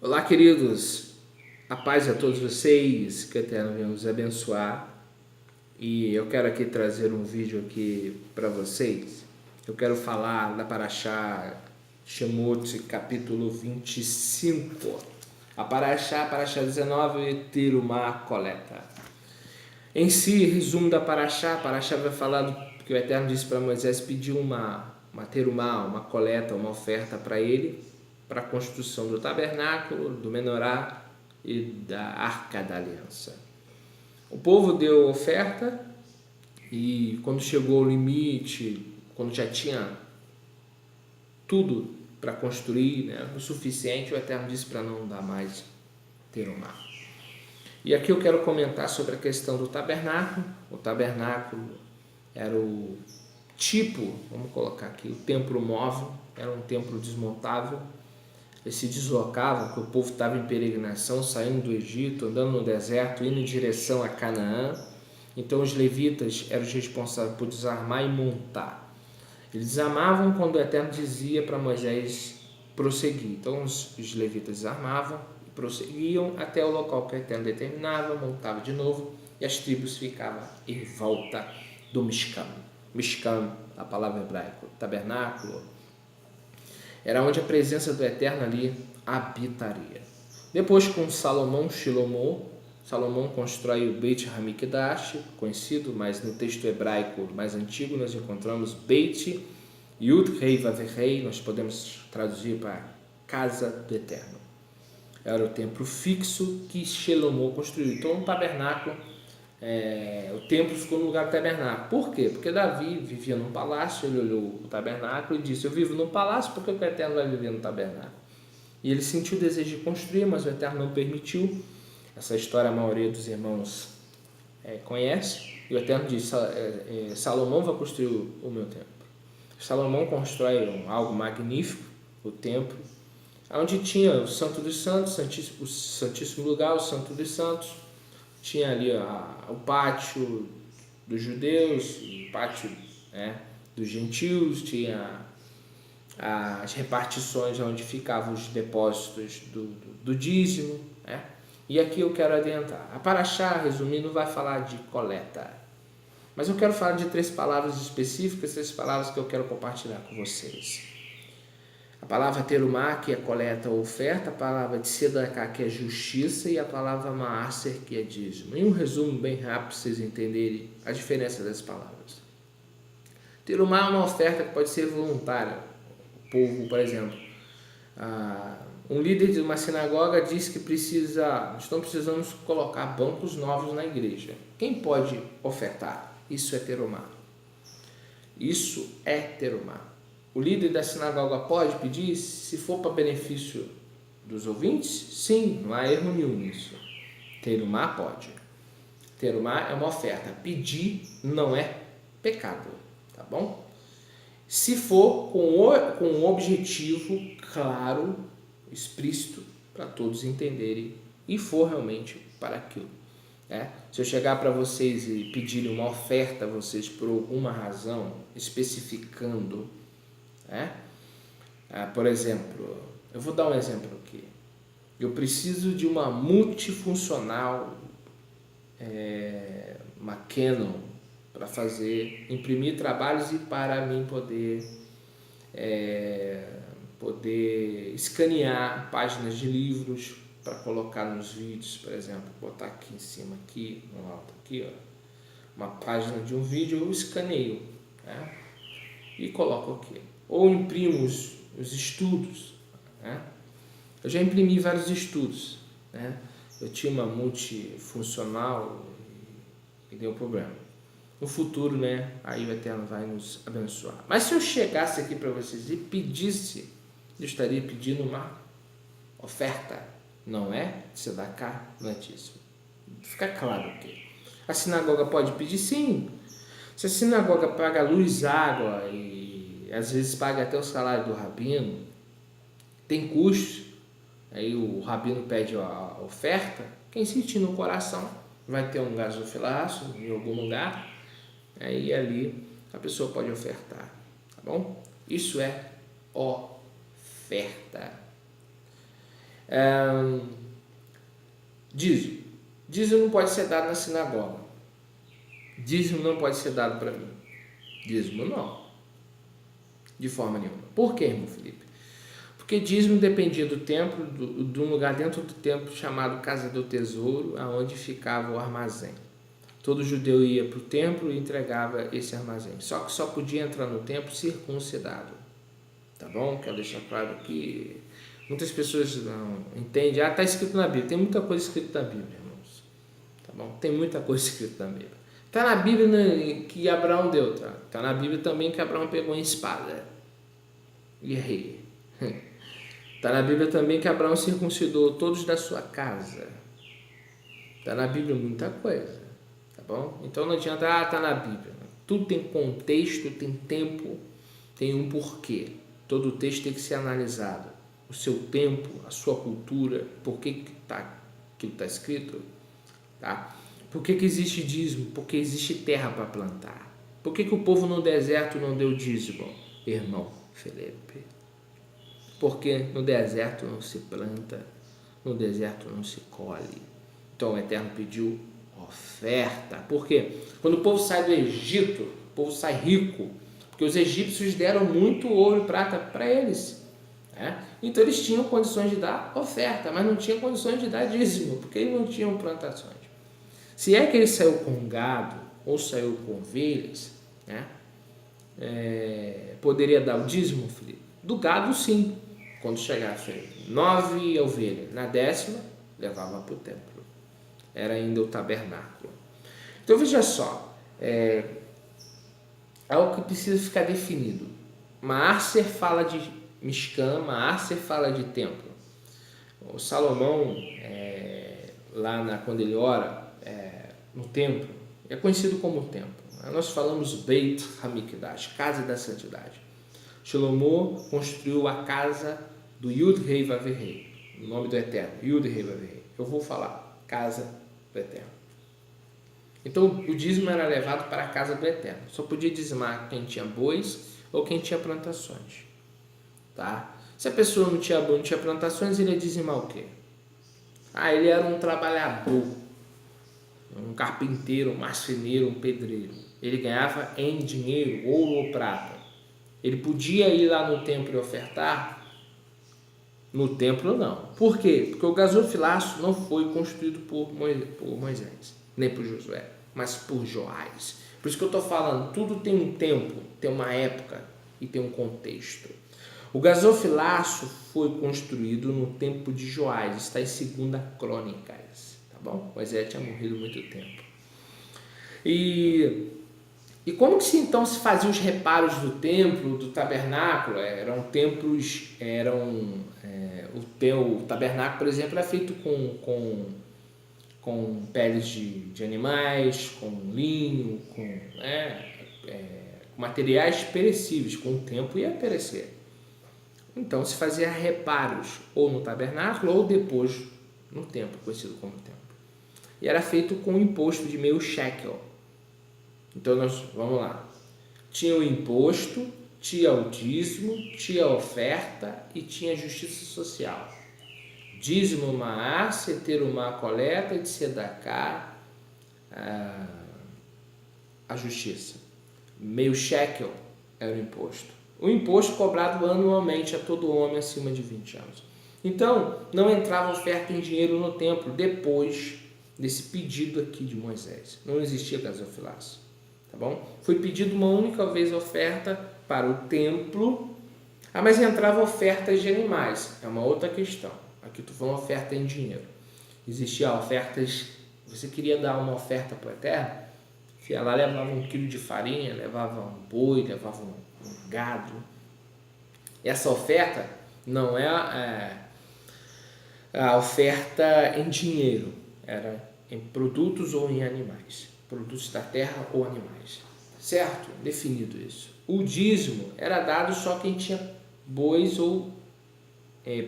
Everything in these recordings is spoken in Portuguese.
Olá, queridos, a paz a todos vocês, que o Eterno venha nos abençoar. E eu quero aqui trazer um vídeo aqui para vocês. Eu quero falar da Parashá Shemot, capítulo 25. A Parashá 19, Terumá, coleta. Em si, resumo da Parashá, a Parashá vai falar que o Eterno disse para Moisés pedir uma terumá, uma coleta, uma oferta para ele, para a construção do tabernáculo, do menorá e da arca da aliança. O povo deu oferta e quando chegou ao limite, quando já tinha tudo para construir, né, o suficiente, o Eterno disse para não dar mais terumá. E aqui eu quero comentar sobre a questão do tabernáculo. O tabernáculo era o tipo, vamos colocar aqui, o templo móvel, era um templo desmontável. Ele se deslocava, porque o povo estava em peregrinação, saindo do Egito, andando no deserto, indo em direção a Canaã. Então os levitas eram os responsáveis por desarmar e montar. Eles desarmavam quando o Eterno dizia para Moisés prosseguir. Então os levitas desarmavam e prosseguiam até o local que o Eterno determinava, montava de novo e as tribos ficavam em volta do Mishkan. Mishkan, a palavra hebraica, tabernáculo, era onde a presença do Eterno ali habitaria. Depois, com Salomão constrói o Beit Hamikdash, conhecido, mas no texto hebraico mais antigo nós encontramos Beit Yud Rei Vav Rei, nós podemos traduzir para Casa do Eterno. Era o templo fixo que Salomão construiu. Então, um tabernáculo, o templo ficou no lugar do tabernáculo. Por quê? Porque Davi vivia num palácio, ele olhou o tabernáculo e disse: eu vivo num palácio, por que o Eterno vai viver no tabernáculo? E ele sentiu o desejo de construir, mas o Eterno não permitiu. Essa história a maioria dos irmãos conhece. E o Eterno disse: Salomão vai construir o meu templo. Salomão constrói algo magnífico, o templo, onde tinha o Santo dos Santos, o Santíssimo Lugar, o Santo dos Santos. Tinha ali o pátio dos judeus, o pátio dos gentios, tinha as repartições onde ficavam os depósitos do dízimo. E aqui eu quero adiantar. A Parashá, resumindo, vai falar de coleta. Mas eu quero falar de 3 palavras específicas, 3 palavras que eu quero compartilhar com vocês. A palavra terumá, que é coleta ou oferta, a palavra de sedaká, que é justiça, e a palavra maaser, que é dízimo. Em um resumo bem rápido, para vocês entenderem a diferença das palavras. Terumá é uma oferta que pode ser voluntária. O povo, por exemplo, um líder de uma sinagoga diz que estão precisando colocar bancos novos na igreja. Quem pode ofertar? Isso é terumá. Isso é terumá. O líder da sinagoga pode pedir, se for para benefício dos ouvintes? Sim, não há erro nenhum nisso. Terumá pode. Terumá é uma oferta. Pedir não é pecado, tá bom? Se for com um objetivo claro, explícito, para todos entenderem, e for realmente para aquilo. Se eu chegar para vocês e pedir uma oferta a vocês por alguma razão, especificando, por exemplo, eu vou dar um exemplo aqui. Eu preciso de uma multifuncional, uma Canon, para imprimir trabalhos e para mim poder escanear páginas de livros para colocar nos vídeos, por exemplo, botar aqui em cima, aqui, no alto, aqui, uma página de um vídeo, eu escaneio, e coloco aqui. Ou imprimo os estudos. Eu já imprimi vários estudos. Eu tinha uma multifuncional e deu problema. No futuro, aí o Eterno vai nos abençoar. Mas se eu chegasse aqui para vocês e pedisse, eu estaria pedindo uma oferta. Não é sedaká, não é dízimo. Fica claro aqui. A sinagoga pode pedir? Sim. Se a sinagoga paga luz, água e às vezes paga até o salário do rabino, tem custos, aí o rabino pede a oferta, quem sentir no coração vai ter um gasofilaço em algum lugar, aí ali a pessoa pode ofertar, tá bom? Isso é oferta. Dízimo. Dízimo não pode ser dado na sinagoga. Dízimo não pode ser dado para mim. Dízimo não. De forma nenhuma. Por quê, irmão Felipe? Porque dízimo dependia do templo, de um lugar dentro do templo chamado Casa do Tesouro, aonde ficava o armazém. Todo judeu ia para o templo e entregava esse armazém. Só que só podia entrar no templo circuncidado. Tá bom? Quero deixar claro que muitas pessoas não entendem. Está escrito na Bíblia. Tem muita coisa escrita na Bíblia, irmãos. Tá bom? Tem muita coisa escrita na Bíblia. Está na Bíblia que Abraão deu. Tá na Bíblia também que Abraão pegou em espada. E rei. Está na Bíblia também que Abraão circuncidou todos da sua casa. Está na Bíblia muita coisa. Tá bom? Então não adianta, está na Bíblia. Tudo tem contexto, tem tempo, tem um porquê. Todo o texto tem que ser analisado. O seu tempo, a sua cultura, por que aquilo está escrito. Tá? Por que existe dízimo? Porque existe terra para plantar. Por que o povo no deserto não deu dízimo, irmão Felipe? Porque no deserto não se planta, no deserto não se colhe. Então o Eterno pediu oferta. Por quê? Quando o povo sai do Egito, o povo sai rico, porque os egípcios deram muito ouro e prata para eles. Né? Então eles tinham condições de dar oferta, mas não tinham condições de dar dízimo, porque eles não tinham plantações. Se é que ele saiu com gado ou saiu com ovelhas, né? Poderia dar o dízimo, Felipe? Do gado, sim. Quando chegasse 9 ovelhas, na 10ª, levava para o templo. Era ainda o tabernáculo. Então veja só, é algo que precisa ficar definido. Maaser fala de Mishkan, Maaser fala de templo. O Salomão, quando ele ora no templo, é conhecido como templo. Nós falamos Beit Hamikdash, casa da santidade. Shlomo construiu a casa do Yud-Hei Vav-Hei, o nome do Eterno, Yud-Hei Vav-Hei. Eu vou falar, casa do Eterno. Então o dízimo era levado para a casa do Eterno. Só podia dizimar quem tinha bois ou quem tinha plantações. Tá? Se a pessoa não tinha boi, não tinha plantações, ele ia dizimar o quê? Ele era um trabalhador, um carpinteiro, um marceneiro, um pedreiro. Ele ganhava em dinheiro, ouro ou prata. Ele podia ir lá no templo e ofertar? No templo não. Por quê? Porque o gasofilaço não foi construído por Moisés, nem por Josué, mas por Joás. Por isso que eu estou falando, tudo tem um tempo, tem uma época e tem um contexto. O gasofilaço foi construído no tempo de Joás, está em 2 Crônicas, tá bom? Moisés tinha morrido há muito tempo. E como que então se faziam os reparos do templo, do tabernáculo? O tabernáculo, por exemplo, era feito com peles de animais, com linho, com materiais perecíveis. Com o tempo ia perecer. Então se fazia reparos ou no tabernáculo ou depois no templo, conhecido como templo. E era feito com um imposto de meio shekel. Então vamos lá. Tinha o imposto, tinha o dízimo, tinha a oferta e tinha a justiça social. Dízimo, maaser, terumá, coleta, de sedacá, a justiça. Meio shekel era o imposto. O imposto cobrado anualmente a todo homem acima de 20 anos. Então, não entrava oferta em dinheiro no templo depois desse pedido aqui de Moisés. Não existia gasofilaço. Tá bom? Foi pedido uma única vez oferta para o templo. Mas entrava ofertas de animais. É uma outra questão. Aqui tu falou oferta em dinheiro. Existia ofertas. Você queria dar uma oferta para o Eterno? Ia lá, levava 1 quilo de farinha, levava um boi, levava um gado. Essa oferta não é a oferta em dinheiro. Era em produtos ou em animais. Produtos da terra ou animais. Certo? Definido isso. O dízimo era dado só quem tinha bois ou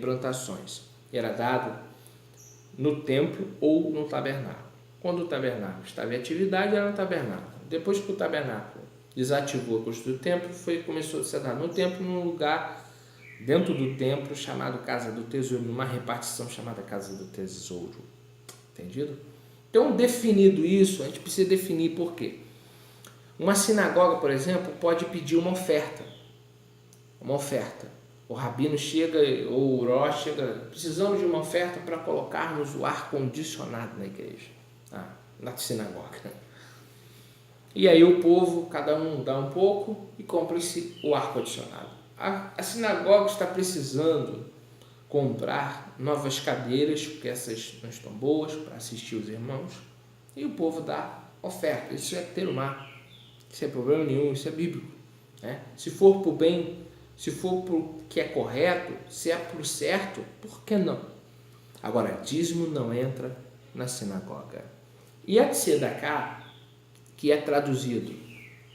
plantações. Era dado no templo ou no tabernáculo. Quando o tabernáculo estava em atividade, era no tabernáculo. Depois que o tabernáculo desativou a construção do templo, começou a ser dado no templo, num lugar dentro do templo chamado Casa do Tesouro, numa repartição chamada Casa do Tesouro. Entendido? Então, definido isso, a gente precisa definir por quê. Uma sinagoga, por exemplo, pode pedir uma oferta. Uma oferta. O rabino chega, ou o Rosh chega, precisamos de uma oferta para colocarmos o ar-condicionado na igreja, na sinagoga. E aí o povo, cada um dá um pouco e compra-se o ar-condicionado. A sinagoga está precisando comprar novas cadeiras, porque essas não estão boas, para assistir os irmãos, e o povo dá oferta. Isso é terumá, isso é problema nenhum, isso é bíblico, né? Se for para o bem, se for para o que é correto, se é para o certo, por que não? Agora, dízimo não entra na sinagoga. E a tzedaká, que é traduzido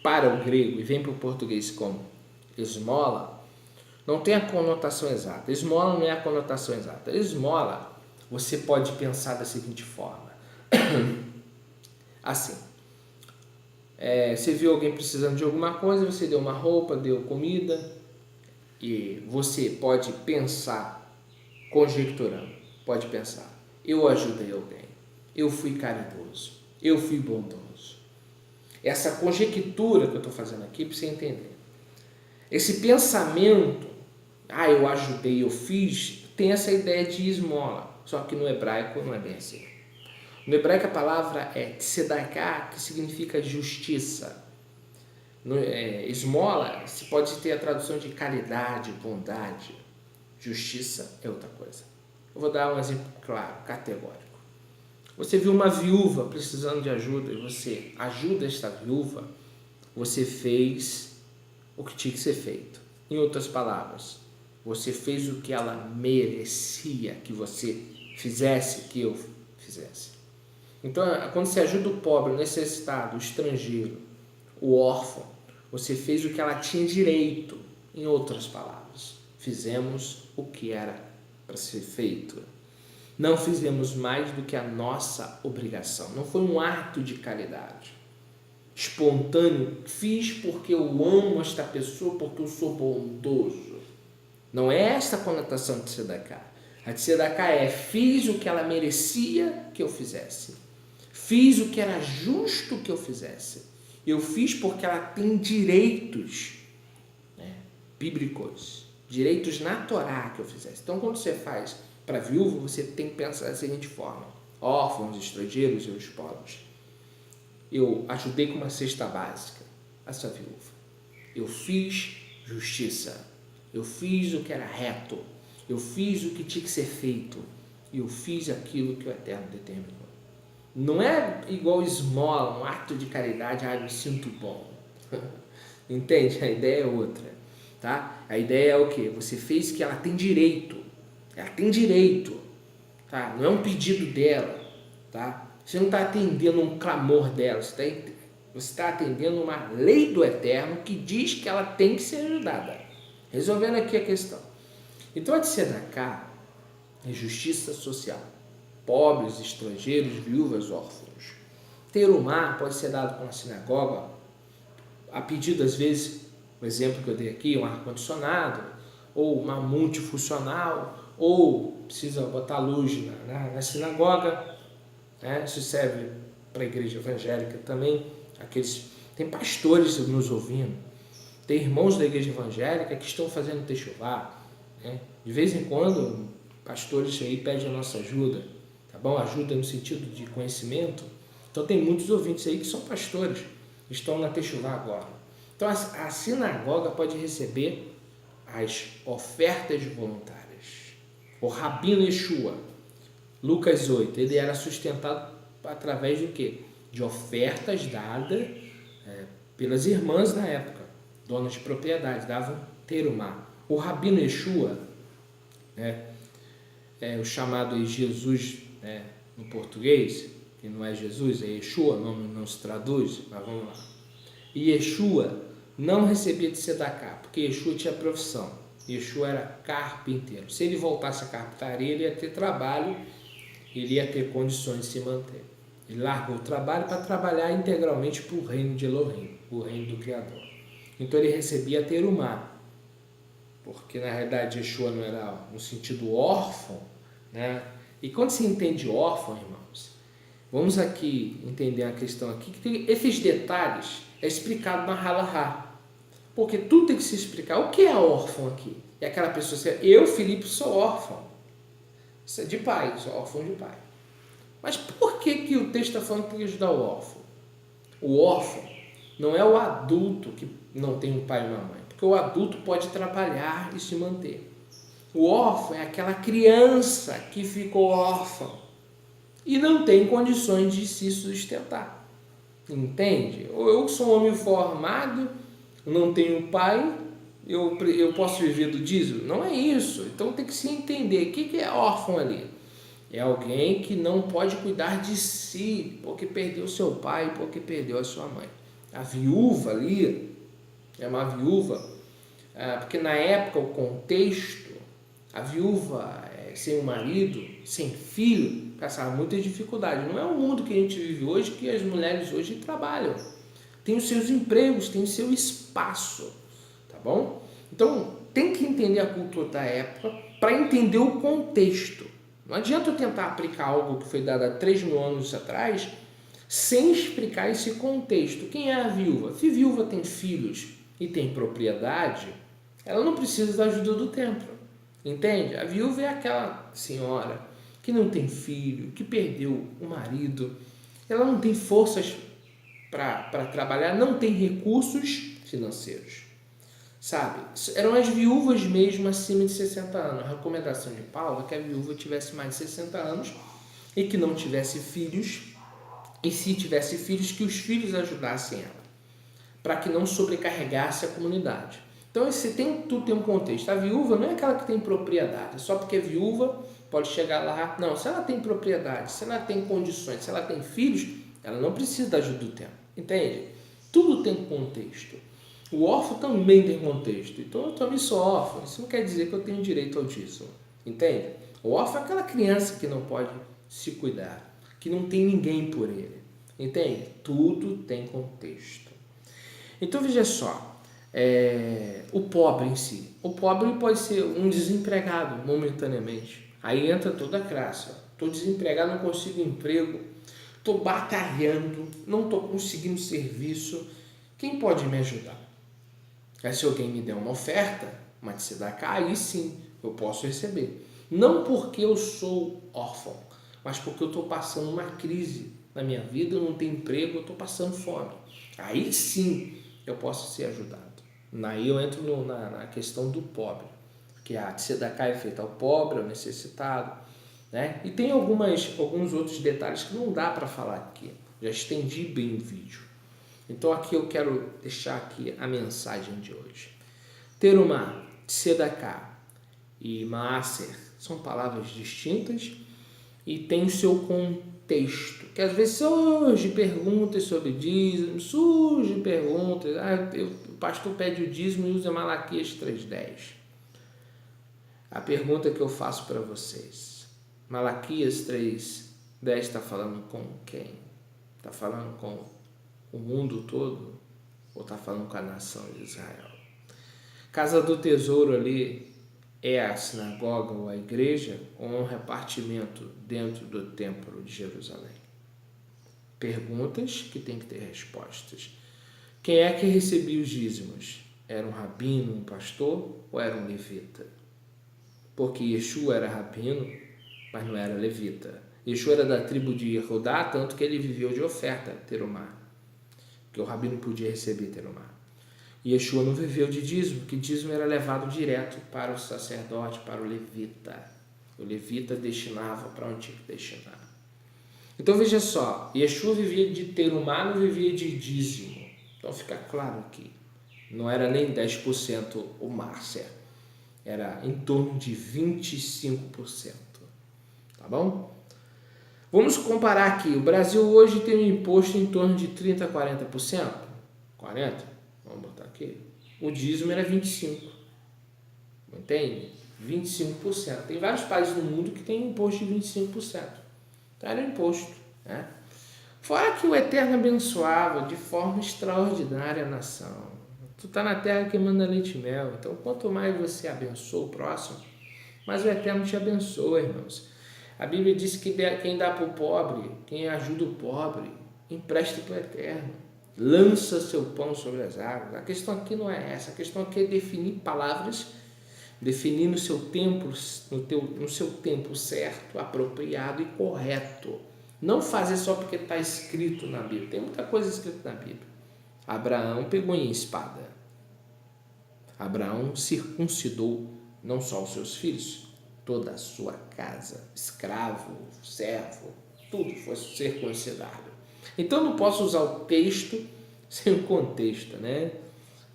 para o grego e vem para o português como esmola, não tem a conotação exata. Esmola não é a conotação exata. Esmola, você pode pensar da seguinte forma. Assim, você viu alguém precisando de alguma coisa, você deu uma roupa, deu comida, e você pode pensar, conjecturando, pode pensar, eu ajudei alguém, eu fui caridoso, eu fui bondoso. Essa conjectura que eu estou fazendo aqui para você entender. Esse pensamento, eu ajudei, eu fiz, tem essa ideia de esmola, só que no hebraico não é bem assim. No hebraico a palavra é tzedaká, que significa justiça. Esmola, se pode ter a tradução de caridade, bondade. Justiça é outra coisa. Eu vou dar um exemplo claro, categórico. Você viu uma viúva precisando de ajuda e você ajuda esta viúva, você fez o que tinha que ser feito. Em outras palavras, você fez o que ela merecia que você fizesse, que eu fizesse. Então, quando você ajuda o pobre, o necessitado, o estrangeiro, o órfão, você fez o que ela tinha direito. Em outras palavras, fizemos o que era para ser feito. Não fizemos mais do que a nossa obrigação. Não foi um ato de caridade espontâneo. Fiz porque eu amo esta pessoa, porque eu sou bondoso. Não é esta a conotação de tzedaká. A tzedaká é: fiz o que ela merecia que eu fizesse. Fiz o que era justo que eu fizesse. Eu fiz porque ela tem direitos, bíblicos, direitos na Torá que eu fizesse. Então, quando você faz para viúva, você tem que pensar da seguinte forma: órfãos, estrangeiros e os pobres. Eu ajudei com uma cesta básica essa viúva. Eu fiz justiça. Eu fiz o que era reto. Eu fiz o que tinha que ser feito. E eu fiz aquilo que o Eterno determinou. Não é igual esmola, um ato de caridade, me sinto bom. Entende? A ideia é outra. Tá? A ideia é o quê? Você fez que ela tem direito. Ela tem direito. Tá? Não é um pedido dela. Tá? Você não está atendendo um clamor dela. Você está atendendo uma lei do Eterno que diz que ela tem que ser ajudada. Resolvendo aqui a questão. Então, a tzedaká é justiça social. Pobres, estrangeiros, viúvas, órfãos. Terumá pode ser dado para uma sinagoga, a pedido, às vezes, o exemplo que eu dei aqui, um ar-condicionado, ou uma multifuncional, ou precisa botar luz na sinagoga, né? Isso serve para a igreja evangélica também. Tem pastores nos ouvindo, tem irmãos da igreja evangélica que estão fazendo techuvá, né? De vez em quando, pastores aí pedem a nossa ajuda. Bom, ajuda no sentido de conhecimento. Então tem muitos ouvintes aí que são pastores, estão na techuvá agora. Então a sinagoga pode receber as ofertas voluntárias. O Rabino Yeshua, Lucas 8, ele era sustentado através de quê? De ofertas dadas pelas irmãs na época, donas de propriedade, davam terumá. O Rabino Yeshua, o chamado Jesus, no português, que não é Jesus, é Yeshua, não se traduz, mas vamos lá. E Yeshua não recebia de tzedaká, porque Yeshua tinha profissão. Yeshua era carpinteiro. Se ele voltasse à carpintaria, ele ia ter trabalho, ele ia ter condições de se manter. Ele largou o trabalho para trabalhar integralmente para o reino de Elohim, o reino do Criador. Então ele recebia terumá. porque na realidade Yeshua não era no sentido órfão, né? E quando se entende órfão, irmãos, vamos aqui entender a questão aqui, que tem esses detalhes é explicado na Halahá, porque tudo tem que se explicar. O que é órfão aqui? É aquela pessoa assim, eu, Filipe, sou órfão. Isso é de pai, sou órfão de pai. Mas por que o texto está falando que tem que ajudar o órfão? O órfão não é o adulto que não tem um pai e uma mãe, porque o adulto pode trabalhar e se manter. O órfão é aquela criança que ficou órfã e não tem condições de se sustentar. Entende? Ou eu sou um homem formado, não tenho pai, eu posso viver do dízimo? Não é isso. Então tem que se entender. O que é órfão ali? É alguém que não pode cuidar de si, porque perdeu seu pai, porque perdeu a sua mãe. A viúva ali é uma viúva, porque na época, o contexto, a viúva sem o marido, sem filho, passava muitas dificuldades. Não é o mundo que a gente vive hoje, que as mulheres hoje trabalham. Tem os seus empregos, tem o seu espaço, tá bom? Então, tem que entender a cultura da época para entender o contexto. Não adianta eu tentar aplicar algo que foi dado há 3.000 anos atrás sem explicar esse contexto. Quem é a viúva? Se a viúva tem filhos e tem propriedade, ela não precisa da ajuda do templo. Entende? A viúva é aquela senhora que não tem filho, que perdeu o marido, ela não tem forças para trabalhar, não tem recursos financeiros. Sabe? Eram as viúvas mesmo acima de 60 anos. A recomendação de Paulo é que a viúva tivesse mais de 60 anos e que não tivesse filhos, e se tivesse filhos, que os filhos ajudassem ela, para que não sobrecarregasse a comunidade. Então, tudo tem um contexto. A viúva não é aquela que tem propriedade, só porque é viúva pode chegar lá. Não, se ela tem propriedade, se ela tem condições, se ela tem filhos, ela não precisa da ajuda do templo. Entende? Tudo tem contexto. O órfão também tem contexto. Então, eu também sou órfão. Isso não quer dizer que eu tenho direito ao dízimo. Entende? O órfão é aquela criança que não pode se cuidar, que não tem ninguém por ele. Entende? Tudo tem contexto. Então, veja só. O pobre em si. O pobre pode ser um desempregado momentaneamente. Aí entra toda a classe. Estou desempregado, não consigo emprego, estou batalhando, não estou conseguindo serviço. Quem pode me ajudar? Se alguém me der uma oferta, uma tzedakah, aí sim eu posso receber. Não porque eu sou órfão, mas porque eu estou passando uma crise na minha vida, eu não tenho emprego, eu estou passando fome. Aí sim eu posso ser ajudado. Aí eu entro na questão do pobre, que a tzedakah é feita ao pobre, ao necessitado, né? E tem alguns outros detalhes que não dá para falar aqui. Já estendi bem o vídeo. Então aqui eu quero deixar aqui a mensagem de hoje. Terumá, tzedakah e maaser são palavras distintas e tem o seu contexto. Que às vezes surgem perguntas sobre dízimo, surgem perguntas, o pastor pede o dízimo e usa Malaquias 3:10. A pergunta que eu faço para vocês, Malaquias 3:10 está falando com quem? Está falando com o mundo todo ou está falando com a nação de Israel? Casa do Tesouro ali é a sinagoga ou a igreja ou um repartimento dentro do templo de Jerusalém? Perguntas que tem que ter respostas. Quem é que recebia os dízimos? Era um rabino, um pastor ou era um levita? Porque Yeshua era rabino, mas não era levita. Yeshua era da tribo de Judá, tanto que ele viveu de oferta, terumá. Que o rabino podia receber terumá. Yeshua não viveu de dízimo, porque dízimo era levado direto para o sacerdote, para o levita. O levita destinava para onde tinha que destinar. Então veja só, Yeshua vivia de terumá, não vivia de dízimo. Então fica claro aqui, não era nem 10% o Márcia, era em torno de 25%. Tá bom? Vamos comparar aqui, o Brasil hoje tem um imposto em torno de 30% a 40%. 40%? Vamos botar aqui. O dízimo era 25%. Entende? 25%. Tem vários países no mundo que tem imposto de 25%. Então era imposto, né? Fora que o Eterno abençoava de forma extraordinária a nação. Tu está na terra que manda leite e mel. Então, quanto mais você abençoa o próximo, mais o Eterno te abençoa, irmãos. A Bíblia diz que quem dá para o pobre, quem ajuda o pobre, empresta para o Eterno. Lança seu pão sobre as águas. A questão aqui não é essa. A questão aqui é definir palavras, definir no seu tempo, no seu tempo certo, apropriado e correto. Não fazer só porque está escrito na Bíblia. Tem muita coisa escrita na Bíblia. Abraão pegou em espada. Abraão circuncidou não só os seus filhos, toda a sua casa, escravo, servo, tudo foi circuncidado. Então não posso usar o texto sem o contexto, né?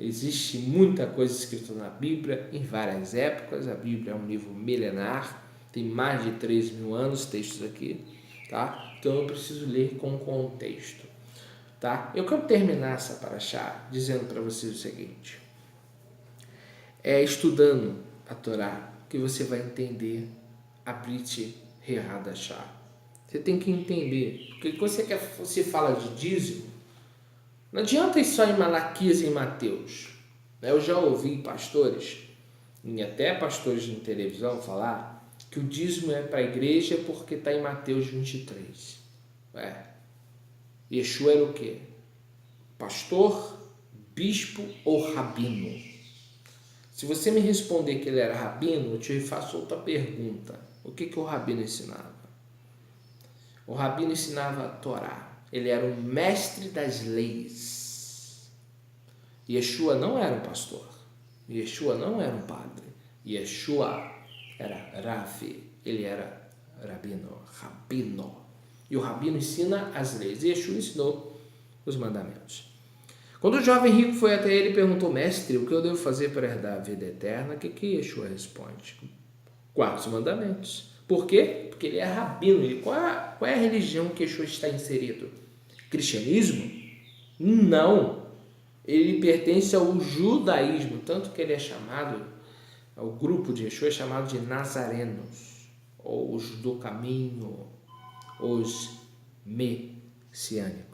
Existe muita coisa escrita na Bíblia em várias épocas. A Bíblia é um livro milenar, tem mais de 3.000 anos textos aqui, tá? Então eu preciso ler com contexto, tá? Eu quero terminar essa paraxá dizendo para vocês o seguinte: é estudando a Torá que você vai entender a Brit Hadashah. Você tem que entender, porque quando você fala de dízimo, não adianta ir só em Malaquias e em Mateus. Eu já ouvi pastores, e até pastores de televisão, falar que o dízimo é para a igreja porque está em Mateus 23. Yeshua era o quê? Pastor, bispo ou rabino? Se você me responder que ele era rabino, eu te faço outra pergunta. O que o rabino ensinava? O rabino ensinava a Torá. Ele era o mestre das leis. Yeshua não era um pastor. Yeshua não era um padre. Yeshua era Rafi. Ele era rabino. E o rabino ensina as leis. E Yeshua ensinou os mandamentos. Quando o jovem rico foi até ele e perguntou: mestre, o que eu devo fazer para herdar a vida eterna? O que Yeshua responde? 4 mandamentos. Por quê? Porque ele é rabino. Qual é a religião que Yeshua está inserido? Cristianismo? Não. Ele pertence ao judaísmo, tanto que ele é chamado, o grupo de Yeshua é chamado de nazarenos, ou os do caminho, os messiânicos.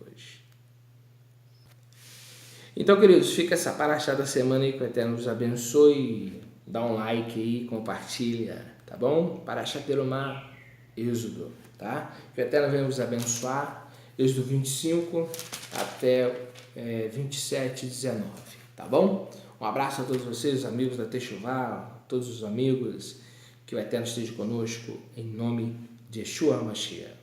Então, queridos, fica essa paraxá da semana aí, que o Eterno nos abençoe. Dá um like aí, compartilha, tá bom? Paraxá Terumá, Êxodo, tá? Que o Eterno venha nos abençoar. Êxodo 25 até 27, 19, tá bom? Um abraço a todos vocês, amigos da Techuvá, todos os amigos, que o Eterno esteja conosco, em nome de Yeshua HaMashiach.